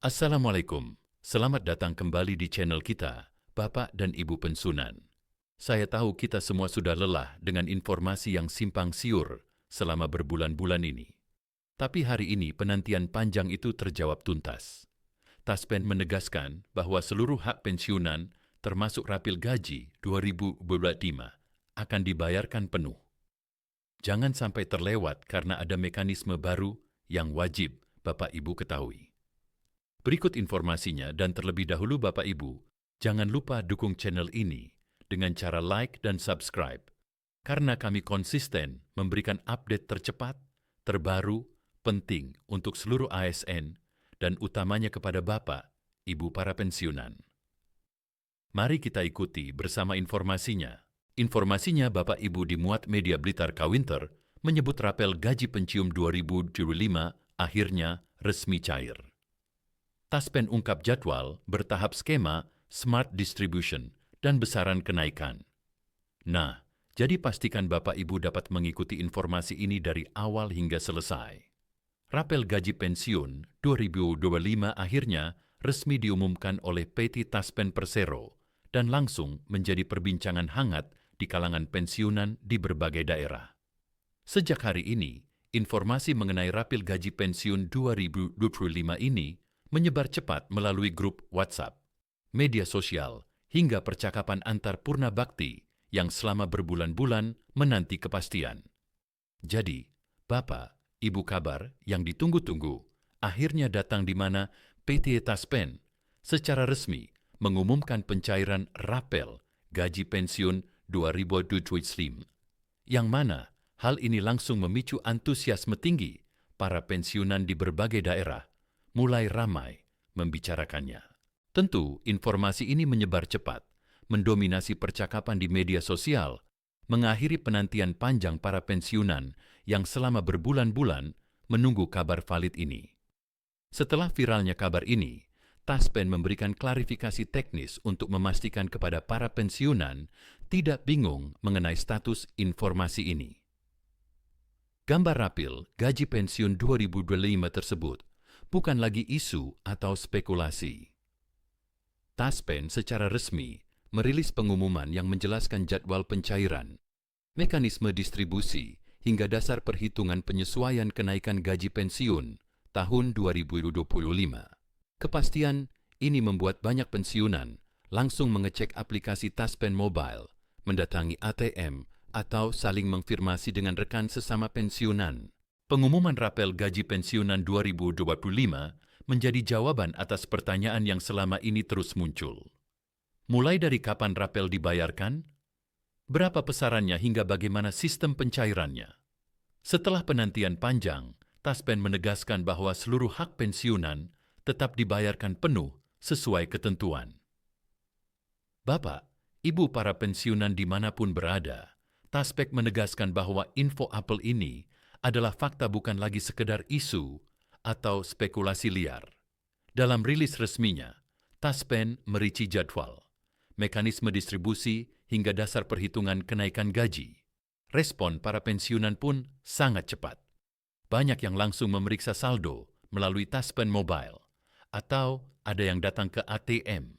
Assalamualaikum, selamat datang kembali di channel kita, Bapak dan Ibu Pensiunan. Saya tahu kita semua sudah lelah dengan informasi yang simpang siur selama berbulan-bulan ini. Tapi hari ini penantian panjang itu terjawab tuntas. Taspen menegaskan bahwa seluruh hak pensiunan, termasuk rapil gaji 2025, akan dibayarkan penuh. Jangan sampai terlewat karena ada mekanisme baru yang wajib Bapak Ibu ketahui. Berikut informasinya dan terlebih dahulu Bapak Ibu, jangan lupa dukung channel ini dengan cara like dan subscribe, karena kami konsisten memberikan update tercepat, terbaru, penting untuk seluruh ASN, dan utamanya kepada Bapak, Ibu para pensiunan. Mari kita ikuti bersama informasinya. Informasinya Bapak Ibu dimuat media Blitar Kawinter menyebut rapel gaji pensiun 2025 akhirnya resmi cair. Taspen ungkap jadwal, bertahap skema, smart distribution, dan besaran kenaikan. Nah, jadi pastikan Bapak Ibu dapat mengikuti informasi ini dari awal hingga selesai. Rapel gaji pensiun 2025 akhirnya resmi diumumkan oleh PT Taspen Persero dan langsung menjadi perbincangan hangat di kalangan pensiunan di berbagai daerah. Sejak hari ini, informasi mengenai rapil gaji pensiun 2025 ini menyebar cepat melalui grup WhatsApp, media sosial, hingga percakapan antar purna bakti yang selama berbulan-bulan menanti kepastian. Jadi, Bapak, Ibu kabar yang ditunggu-tunggu akhirnya datang di mana PT Taspen secara resmi mengumumkan pencairan rapel gaji pensiun 2025, yang mana hal ini langsung memicu antusiasme tinggi para pensiunan di berbagai daerah mulai ramai membicarakannya. Tentu, informasi ini menyebar cepat, mendominasi percakapan di media sosial, mengakhiri penantian panjang para pensiunan yang selama berbulan-bulan menunggu kabar valid ini. Setelah viralnya kabar ini, Taspen memberikan klarifikasi teknis untuk memastikan kepada para pensiunan tidak bingung mengenai status informasi ini. Gambar rapil gaji pensiun 2025 tersebut bukan lagi isu atau spekulasi. Taspen secara resmi merilis pengumuman yang menjelaskan jadwal pencairan, mekanisme distribusi, hingga dasar perhitungan penyesuaian kenaikan gaji pensiun tahun 2025. Kepastian ini membuat banyak pensiunan langsung mengecek aplikasi Taspen Mobile, mendatangi ATM, atau saling mengfirmasi dengan rekan sesama pensiunan. Pengumuman rapel gaji pensiunan 2025 menjadi jawaban atas pertanyaan yang selama ini terus muncul. Mulai dari kapan rapel dibayarkan, berapa besarannya hingga bagaimana sistem pencairannya. Setelah penantian panjang, Taspen menegaskan bahwa seluruh hak pensiunan tetap dibayarkan penuh sesuai ketentuan. Bapak, Ibu para pensiunan dimanapun berada, Taspen menegaskan bahwa info apel ini adalah fakta, bukan lagi sekedar isu atau spekulasi liar. Dalam rilis resminya, Taspen merinci jadwal, mekanisme distribusi hingga dasar perhitungan kenaikan gaji. Respon para pensiunan pun sangat cepat. Banyak yang langsung memeriksa saldo melalui Taspen Mobile, atau ada yang datang ke ATM.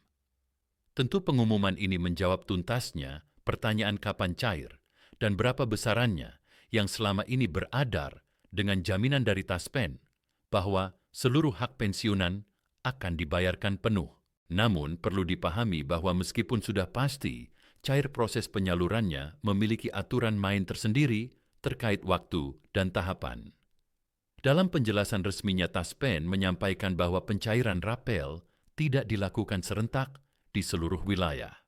Tentu pengumuman ini menjawab tuntasnya pertanyaan kapan cair dan berapa besarannya yang selama ini beredar dengan jaminan dari Taspen bahwa seluruh hak pensiunan akan dibayarkan penuh. Namun perlu dipahami bahwa meskipun sudah pasti, cair proses penyalurannya memiliki aturan main tersendiri terkait waktu dan tahapan. Dalam penjelasan resminya, Taspen menyampaikan bahwa pencairan rapel tidak dilakukan serentak di seluruh wilayah.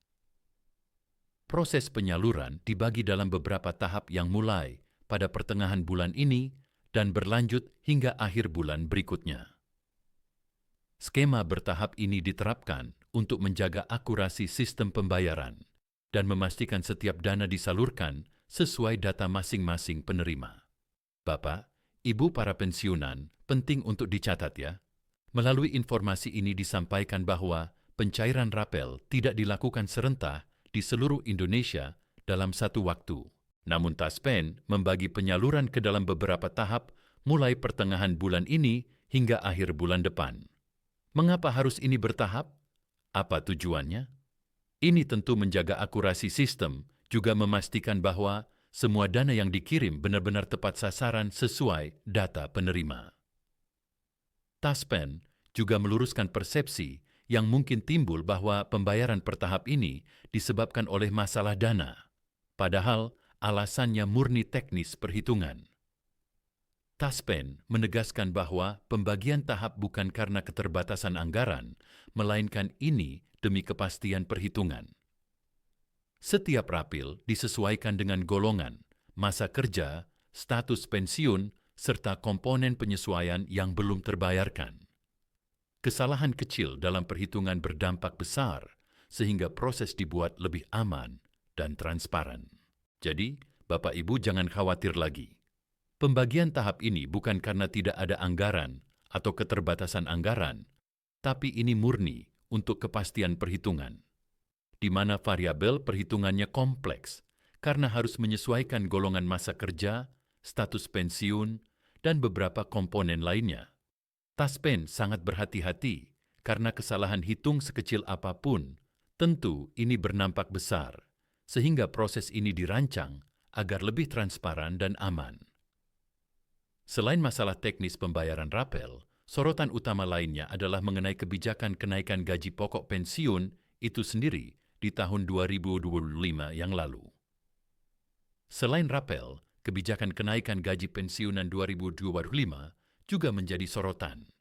Proses penyaluran dibagi dalam beberapa tahap yang mulai pada pertengahan bulan ini dan berlanjut hingga akhir bulan berikutnya. Skema bertahap ini diterapkan untuk menjaga akurasi sistem pembayaran dan memastikan setiap dana disalurkan sesuai data masing-masing penerima. Bapak, Ibu para pensiunan, penting untuk dicatat ya. Melalui informasi ini disampaikan bahwa pencairan rapel tidak dilakukan serentak di seluruh Indonesia dalam satu waktu. Namun Taspen membagi penyaluran ke dalam beberapa tahap mulai pertengahan bulan ini hingga akhir bulan depan. Mengapa harus ini bertahap? Apa tujuannya? Ini tentu menjaga akurasi sistem, juga memastikan bahwa semua dana yang dikirim benar-benar tepat sasaran sesuai data penerima. Taspen juga meluruskan persepsi yang mungkin timbul bahwa pembayaran bertahap ini disebabkan oleh masalah dana, padahal alasannya murni teknis perhitungan. Taspen menegaskan bahwa pembagian tahap bukan karena keterbatasan anggaran, melainkan ini demi kepastian perhitungan. Setiap rapil disesuaikan dengan golongan, masa kerja, status pensiun, serta komponen penyesuaian yang belum terbayarkan. Kesalahan kecil dalam perhitungan berdampak besar, sehingga proses dibuat lebih aman dan transparan. Jadi, Bapak Ibu jangan khawatir lagi. Pembagian tahap ini bukan karena tidak ada anggaran atau keterbatasan anggaran, tapi ini murni untuk kepastian perhitungan, di mana variabel perhitungannya kompleks karena harus menyesuaikan golongan masa kerja, status pensiun, dan beberapa komponen lainnya. Taspen sangat berhati-hati karena kesalahan hitung sekecil apapun, tentu ini bernampak besar, sehingga proses ini dirancang agar lebih transparan dan aman. Selain masalah teknis pembayaran rapel, sorotan utama lainnya adalah mengenai kebijakan kenaikan gaji pokok pensiun itu sendiri di tahun 2025 yang lalu. Selain rapel, kebijakan kenaikan gaji pensiunan 2025 juga menjadi sorotan.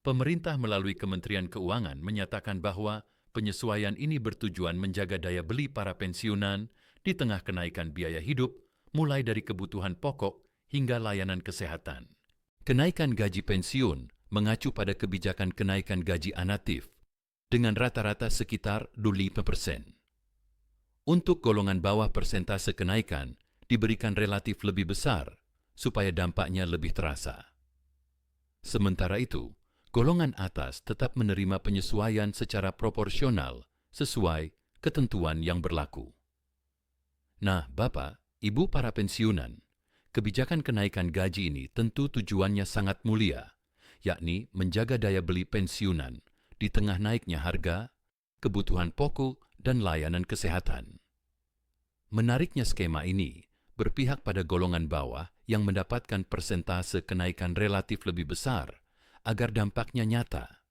Pemerintah melalui Kementerian Keuangan menyatakan bahwa penyesuaian ini bertujuan menjaga daya beli para pensiunan di tengah kenaikan biaya hidup, mulai dari kebutuhan pokok hingga layanan kesehatan. Kenaikan gaji pensiun mengacu pada kebijakan kenaikan gaji anatif dengan rata-rata sekitar 25%. Untuk golongan bawah, persentase kenaikan diberikan relatif lebih besar supaya dampaknya lebih terasa. Sementara itu, golongan atas tetap menerima penyesuaian secara proporsional sesuai ketentuan yang berlaku. Nah, Bapak, Ibu para pensiunan, kebijakan kenaikan gaji ini tentu tujuannya sangat mulia, yakni menjaga daya beli pensiunan di tengah naiknya harga, kebutuhan pokok, dan layanan kesehatan. Menariknya skema ini berpihak pada golongan bawah yang mendapatkan persentase kenaikan relatif lebih besar agar dampaknya nyata.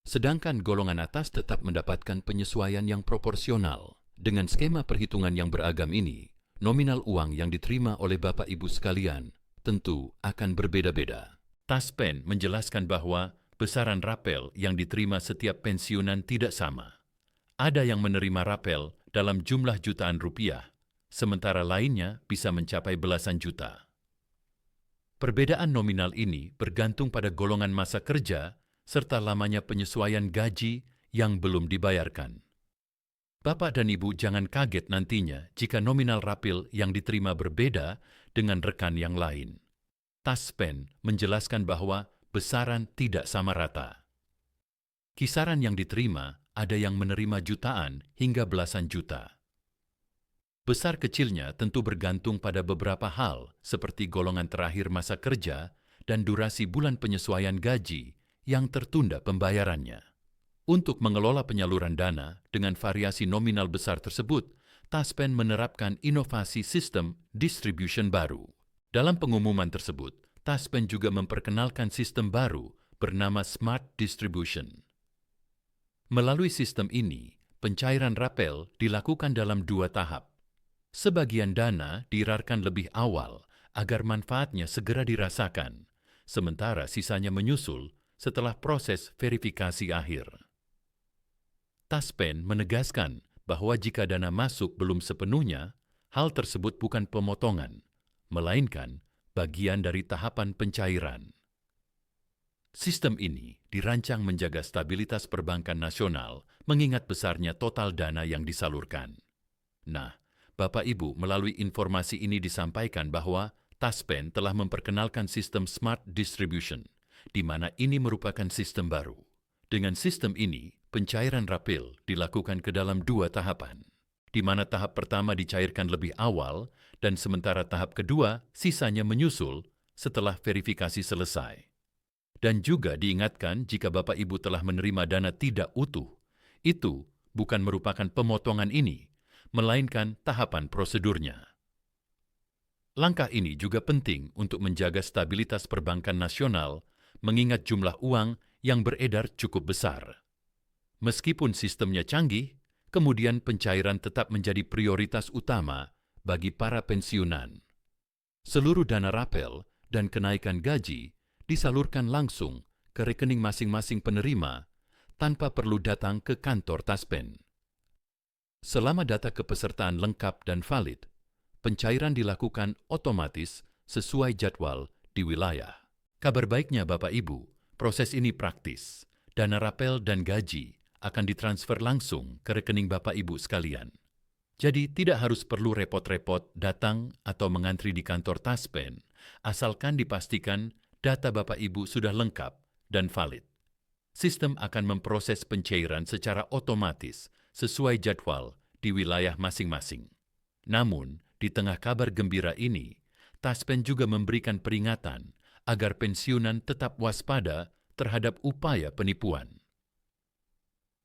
Sedangkan golongan atas tetap mendapatkan penyesuaian yang proporsional. Dengan skema perhitungan yang beragam ini, nominal uang yang diterima oleh Bapak Ibu sekalian tentu akan berbeda-beda. Taspen menjelaskan bahwa besaran rapel yang diterima setiap pensiunan tidak sama. Ada yang menerima rapel dalam jumlah jutaan rupiah, sementara lainnya bisa mencapai belasan juta. Perbedaan nominal ini bergantung pada golongan masa kerja serta lamanya penyesuaian gaji yang belum dibayarkan. Bapak dan Ibu jangan kaget nantinya jika nominal rapil yang diterima berbeda dengan rekan yang lain. Taspen menjelaskan bahwa besaran tidak sama rata. Kisaran yang diterima ada yang menerima jutaan hingga belasan juta. Besar kecilnya tentu bergantung pada beberapa hal seperti golongan terakhir masa kerja dan durasi bulan penyesuaian gaji yang tertunda pembayarannya. Untuk mengelola penyaluran dana dengan variasi nominal besar tersebut, Taspen menerapkan inovasi sistem distribution baru. Dalam pengumuman tersebut, Taspen juga memperkenalkan sistem baru bernama Smart Distribution. Melalui sistem ini, pencairan rapel dilakukan dalam 2 tahap. Sebagian dana diirarkan lebih awal agar manfaatnya segera dirasakan, sementara sisanya menyusul setelah proses verifikasi akhir. Taspen menegaskan bahwa jika dana masuk belum sepenuhnya, hal tersebut bukan pemotongan, melainkan bagian dari tahapan pencairan. Sistem ini dirancang menjaga stabilitas perbankan nasional mengingat besarnya total dana yang disalurkan. Nah, Bapak Ibu, melalui informasi ini disampaikan bahwa Taspen telah memperkenalkan sistem Smart Distribution, di mana ini merupakan sistem baru. Dengan sistem ini, pencairan rapil dilakukan ke dalam 2 tahapan, di mana tahap pertama dicairkan lebih awal dan sementara tahap kedua sisanya menyusul setelah verifikasi selesai. Dan juga diingatkan jika Bapak Ibu telah menerima dana tidak utuh, itu bukan merupakan pemotongan ini, melainkan tahapan prosedurnya. Langkah ini juga penting untuk menjaga stabilitas perbankan nasional, mengingat jumlah uang yang beredar cukup besar. Meskipun sistemnya canggih, kemudian pencairan tetap menjadi prioritas utama bagi para pensiunan. Seluruh dana rapel dan kenaikan gaji disalurkan langsung ke rekening masing-masing penerima tanpa perlu datang ke kantor Taspen. Selama data kepesertaan lengkap dan valid, pencairan dilakukan otomatis sesuai jadwal di wilayah. Kabar baiknya Bapak Ibu, proses ini praktis. Dana rapel dan gaji akan ditransfer langsung ke rekening Bapak Ibu sekalian. Jadi tidak harus perlu repot-repot datang atau mengantri di kantor Taspen, asalkan dipastikan data Bapak Ibu sudah lengkap dan valid. Sistem akan memproses pencairan secara otomatis sesuai jadwal di wilayah masing-masing. Namun, di tengah kabar gembira ini, Taspen juga memberikan peringatan agar pensiunan tetap waspada terhadap upaya penipuan.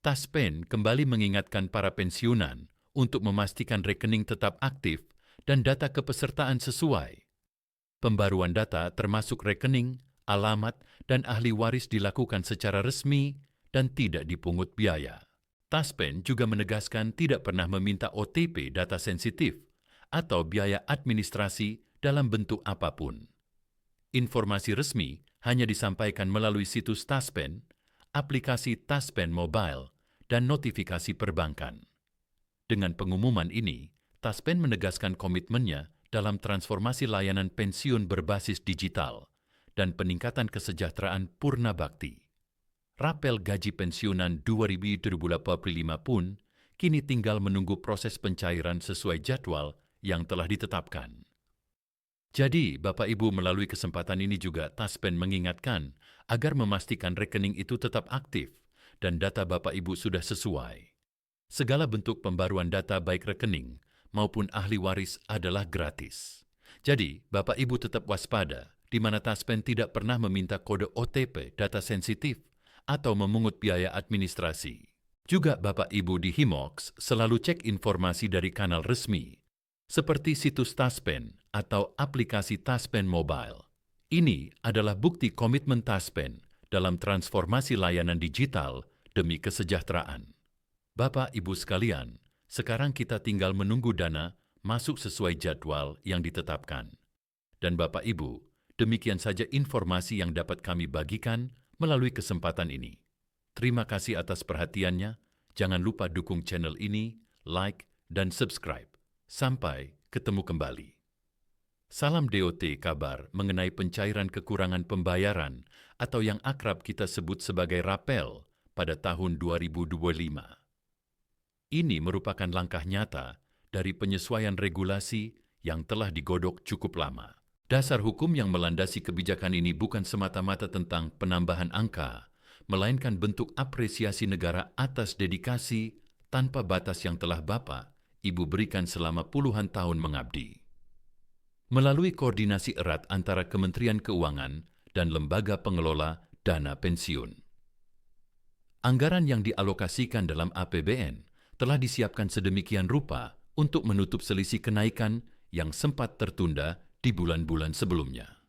Taspen kembali mengingatkan para pensiunan untuk memastikan rekening tetap aktif dan data kepesertaan sesuai. Pembaruan data termasuk rekening, alamat, dan ahli waris dilakukan secara resmi dan tidak dipungut biaya. Taspen juga menegaskan tidak pernah meminta OTP data sensitif atau biaya administrasi dalam bentuk apapun. Informasi resmi hanya disampaikan melalui situs Taspen, aplikasi Taspen Mobile, dan notifikasi perbankan. Dengan pengumuman ini, Taspen menegaskan komitmennya dalam transformasi layanan pensiun berbasis digital dan peningkatan kesejahteraan purna bakti. Rapel gaji pensiunan 2025 pun kini tinggal menunggu proses pencairan sesuai jadwal yang telah ditetapkan. Jadi, Bapak Ibu melalui kesempatan ini juga Taspen mengingatkan agar memastikan rekening itu tetap aktif dan data Bapak Ibu sudah sesuai. Segala bentuk pembaruan data baik rekening maupun ahli waris adalah gratis. Jadi, Bapak Ibu tetap waspada di mana Taspen tidak pernah meminta kode OTP data sensitif atau memungut biaya administrasi. Juga Bapak Ibu di Himox selalu cek informasi dari kanal resmi, seperti situs Taspen atau aplikasi Taspen Mobile. Ini adalah bukti komitmen Taspen dalam transformasi layanan digital demi kesejahteraan. Bapak Ibu sekalian, sekarang kita tinggal menunggu dana masuk sesuai jadwal yang ditetapkan. Dan Bapak Ibu, demikian saja informasi yang dapat kami bagikan melalui kesempatan ini. Terima kasih atas perhatiannya. Jangan lupa dukung channel ini, like, dan subscribe. Sampai ketemu kembali. Salam DOT kabar mengenai pencairan kekurangan pembayaran atau yang akrab kita sebut sebagai rapel pada tahun 2025. Ini merupakan langkah nyata dari penyesuaian regulasi yang telah digodok cukup lama. Dasar hukum yang melandasi kebijakan ini bukan semata-mata tentang penambahan angka, melainkan bentuk apresiasi negara atas dedikasi tanpa batas yang telah Bapak, Ibu berikan selama puluhan tahun mengabdi. Melalui koordinasi erat antara Kementerian Keuangan dan lembaga pengelola dana pensiun. Anggaran yang dialokasikan dalam APBN telah disiapkan sedemikian rupa untuk menutup selisih kenaikan yang sempat tertunda di bulan-bulan sebelumnya.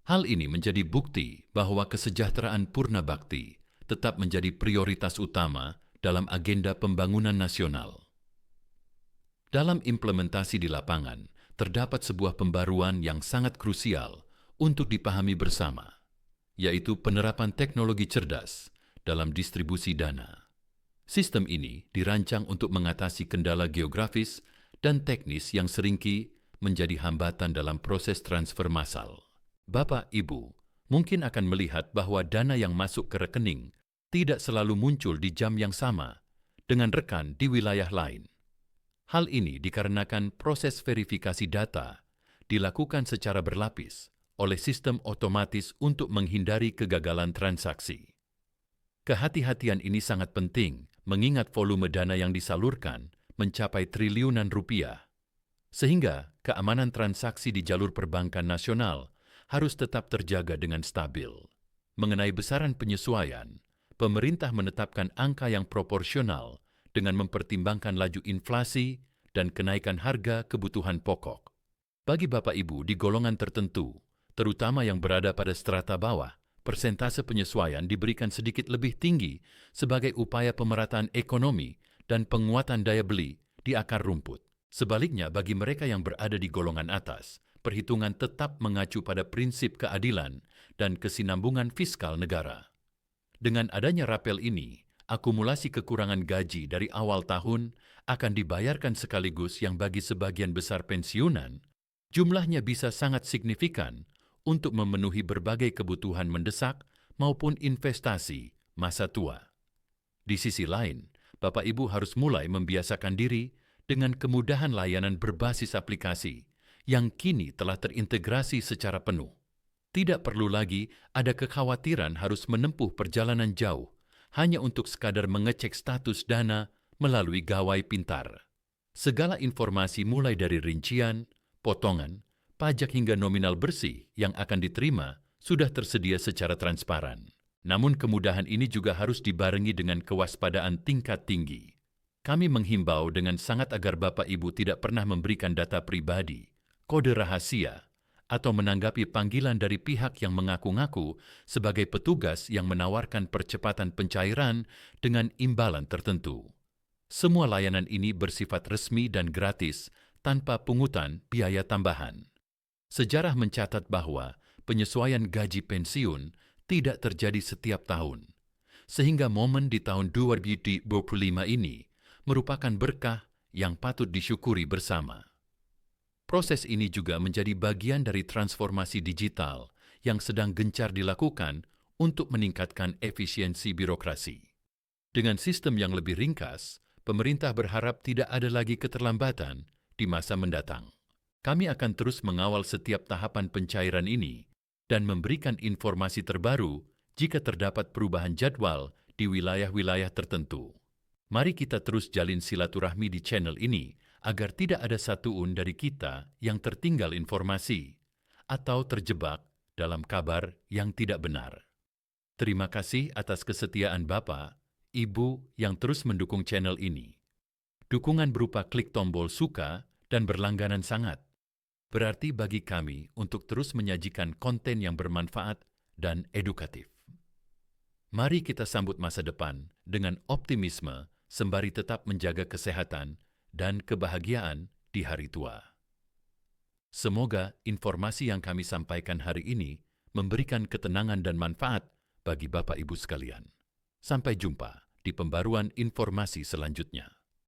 Hal ini menjadi bukti bahwa kesejahteraan purna bakti tetap menjadi prioritas utama dalam agenda pembangunan nasional. Dalam implementasi di lapangan, terdapat sebuah pembaruan yang sangat krusial untuk dipahami bersama, yaitu penerapan teknologi cerdas dalam distribusi dana. Sistem ini dirancang untuk mengatasi kendala geografis dan teknis yang seringkali menjadi hambatan dalam proses transfer massal. Bapak, Ibu, mungkin akan melihat bahwa dana yang masuk ke rekening tidak selalu muncul di jam yang sama dengan rekan di wilayah lain. Hal ini dikarenakan proses verifikasi data dilakukan secara berlapis oleh sistem otomatis untuk menghindari kegagalan transaksi. Kehati-hatian ini sangat penting mengingat volume dana yang disalurkan mencapai triliunan rupiah, sehingga keamanan transaksi di jalur perbankan nasional harus tetap terjaga dengan stabil. Mengenai besaran penyesuaian, pemerintah menetapkan angka yang proporsional dengan mempertimbangkan laju inflasi dan kenaikan harga kebutuhan pokok. Bagi Bapak Ibu di golongan tertentu, terutama yang berada pada strata bawah, persentase penyesuaian diberikan sedikit lebih tinggi sebagai upaya pemerataan ekonomi dan penguatan daya beli di akar rumput. Sebaliknya, bagi mereka yang berada di golongan atas, perhitungan tetap mengacu pada prinsip keadilan dan kesinambungan fiskal negara. Dengan adanya rapel ini, akumulasi kekurangan gaji dari awal tahun akan dibayarkan sekaligus yang bagi sebagian besar pensiunan, jumlahnya bisa sangat signifikan untuk memenuhi berbagai kebutuhan mendesak maupun investasi masa tua. Di sisi lain, Bapak Ibu harus mulai membiasakan diri dengan kemudahan layanan berbasis aplikasi yang kini telah terintegrasi secara penuh. Tidak perlu lagi ada kekhawatiran harus menempuh perjalanan jauh hanya untuk sekadar mengecek status dana melalui gawai pintar. Segala informasi mulai dari rincian, potongan, pajak hingga nominal bersih yang akan diterima sudah tersedia secara transparan. Namun kemudahan ini juga harus dibarengi dengan kewaspadaan tingkat tinggi. Kami menghimbau dengan sangat agar Bapak Ibu tidak pernah memberikan data pribadi, kode rahasia, atau menanggapi panggilan dari pihak yang mengaku-ngaku sebagai petugas yang menawarkan percepatan pencairan dengan imbalan tertentu. Semua layanan ini bersifat resmi dan gratis tanpa pungutan biaya tambahan. Sejarah mencatat bahwa penyesuaian gaji pensiun tidak terjadi setiap tahun, sehingga momen di tahun 2025 ini merupakan berkah yang patut disyukuri bersama. Proses ini juga menjadi bagian dari transformasi digital yang sedang gencar dilakukan untuk meningkatkan efisiensi birokrasi. Dengan sistem yang lebih ringkas, pemerintah berharap tidak ada lagi keterlambatan di masa mendatang. Kami akan terus mengawal setiap tahapan pencairan ini dan memberikan informasi terbaru jika terdapat perubahan jadwal di wilayah-wilayah tertentu. Mari kita terus jalin silaturahmi di channel ini agar tidak ada satuun dari kita yang tertinggal informasi atau terjebak dalam kabar yang tidak benar. Terima kasih atas kesetiaan Bapak, Ibu yang terus mendukung channel ini. Dukungan berupa klik tombol suka dan berlangganan sangat berarti bagi kami untuk terus menyajikan konten yang bermanfaat dan edukatif. Mari kita sambut masa depan dengan optimisme sembari tetap menjaga kesehatan dan kebahagiaan di hari tua. Semoga informasi yang kami sampaikan hari ini memberikan ketenangan dan manfaat bagi Bapak Ibu sekalian. Sampai jumpa di pembaruan informasi selanjutnya.